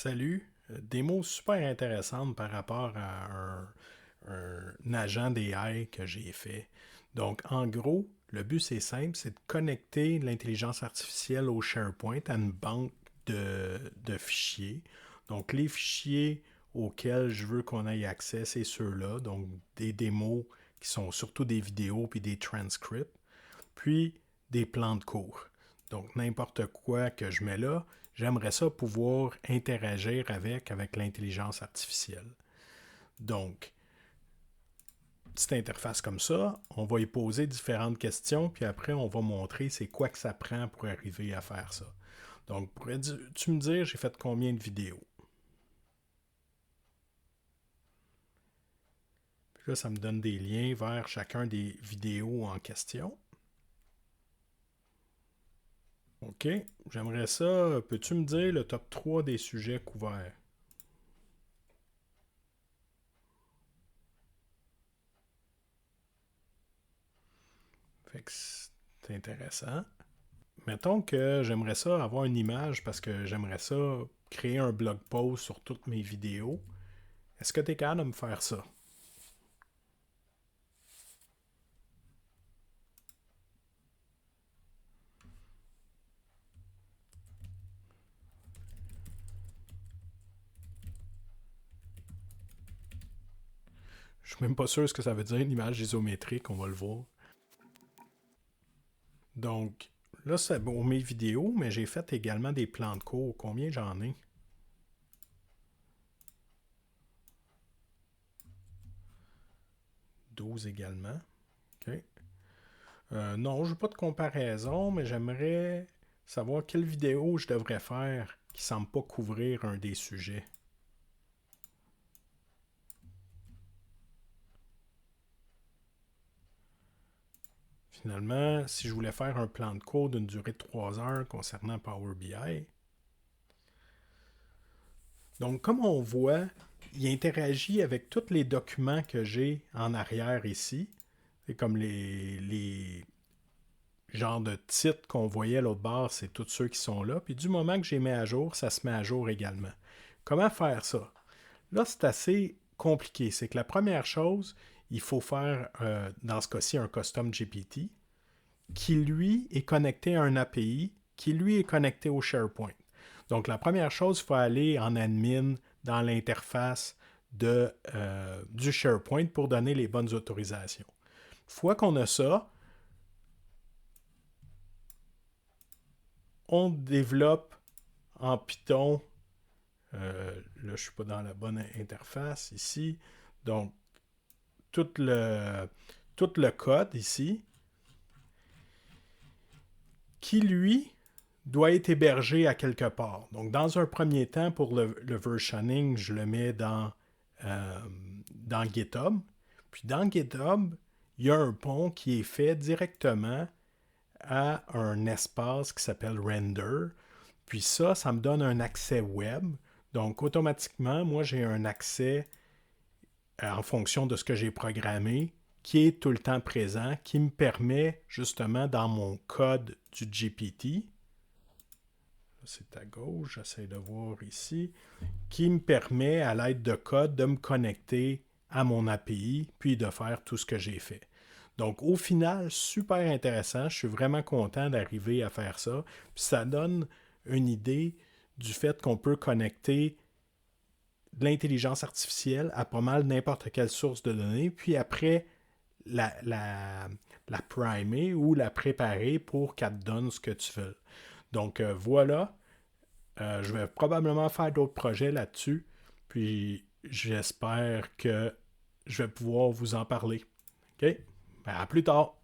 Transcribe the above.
Salut. Des mots super intéressantes par rapport à un agent d'AI que j'ai fait. Donc, en gros, le but, c'est simple, c'est de connecter l'intelligence artificielle au SharePoint à une banque de fichiers. Donc, les fichiers auxquels je veux qu'on ait accès, c'est ceux-là. Donc, des démos qui sont surtout des vidéos puis des transcripts. Puis, des plans de cours. Donc, n'importe quoi que je mets là, j'aimerais ça pouvoir interagir avec l'intelligence artificielle. Donc, petite interface comme ça, on va y poser différentes questions, puis après, on va montrer c'est quoi que ça prend pour arriver à faire ça. Donc, pourrais-tu me dire, j'ai fait combien de vidéos? Puis là, ça me donne des liens vers chacun des vidéos en question. OK, j'aimerais ça. Peux-tu me dire le top 3 des sujets couverts? Fait que c'est intéressant. Mettons que j'aimerais ça avoir une image parce que j'aimerais ça créer un blog post sur toutes mes vidéos. Est-ce que tu es capable de me faire ça? Je suis même pas sûr ce que ça veut dire, une image isométrique, on va le voir. Donc, là, c'est pour mes vidéos, mais j'ai fait également des plans de cours. Combien j'en ai? 12 également. OK. Non, je n'ai pas de comparaison, mais j'aimerais savoir quelle vidéo je devrais faire qui ne semble pas couvrir un des sujets. Finalement, si je voulais faire un plan de cours d'une durée de 3 heures concernant Power BI, donc comme on voit, il interagit avec tous les documents que j'ai en arrière ici. C'est comme les genres de titres qu'on voyait à l'autre bord, c'est tous ceux qui sont là. Puis du moment que j'ai mis à jour, ça se met à jour également. Comment faire ça? Là, c'est assez compliqué. C'est que la première chose, il faut faire, dans ce cas-ci, un custom GPT qui, lui, est connecté à un API, qui, lui, est connecté au SharePoint. Donc, la première chose, il faut aller en admin dans l'interface du SharePoint pour donner les bonnes autorisations. Une fois qu'on a ça, on développe en Python. Là, je ne suis pas dans la bonne interface ici. Donc, tout le, tout le code ici, qui, lui, doit être hébergé à quelque part. Donc, dans un premier temps, pour le versioning, je le mets dans GitHub. Puis dans GitHub, il y a un pont qui est fait directement à un espace qui s'appelle Render. Puis ça me donne un accès web. Donc, automatiquement, moi, j'ai un accès en fonction de ce que j'ai programmé qui est tout le temps présent, qui me permet justement dans mon code du GPT, c'est à gauche, j'essaie de voir ici, qui me permet à l'aide de code de me connecter à mon API puis de faire tout ce que j'ai fait. Donc au final, super intéressant, je suis vraiment content d'arriver à faire ça. Puis ça donne une idée du fait qu'on peut connecter de l'intelligence artificielle à pas mal n'importe quelle source de données, puis après la primer ou la préparer pour qu'elle te donne ce que tu veux. Donc voilà, je vais probablement faire d'autres projets là-dessus, puis j'espère que je vais pouvoir vous en parler. OK? Ben, à plus tard.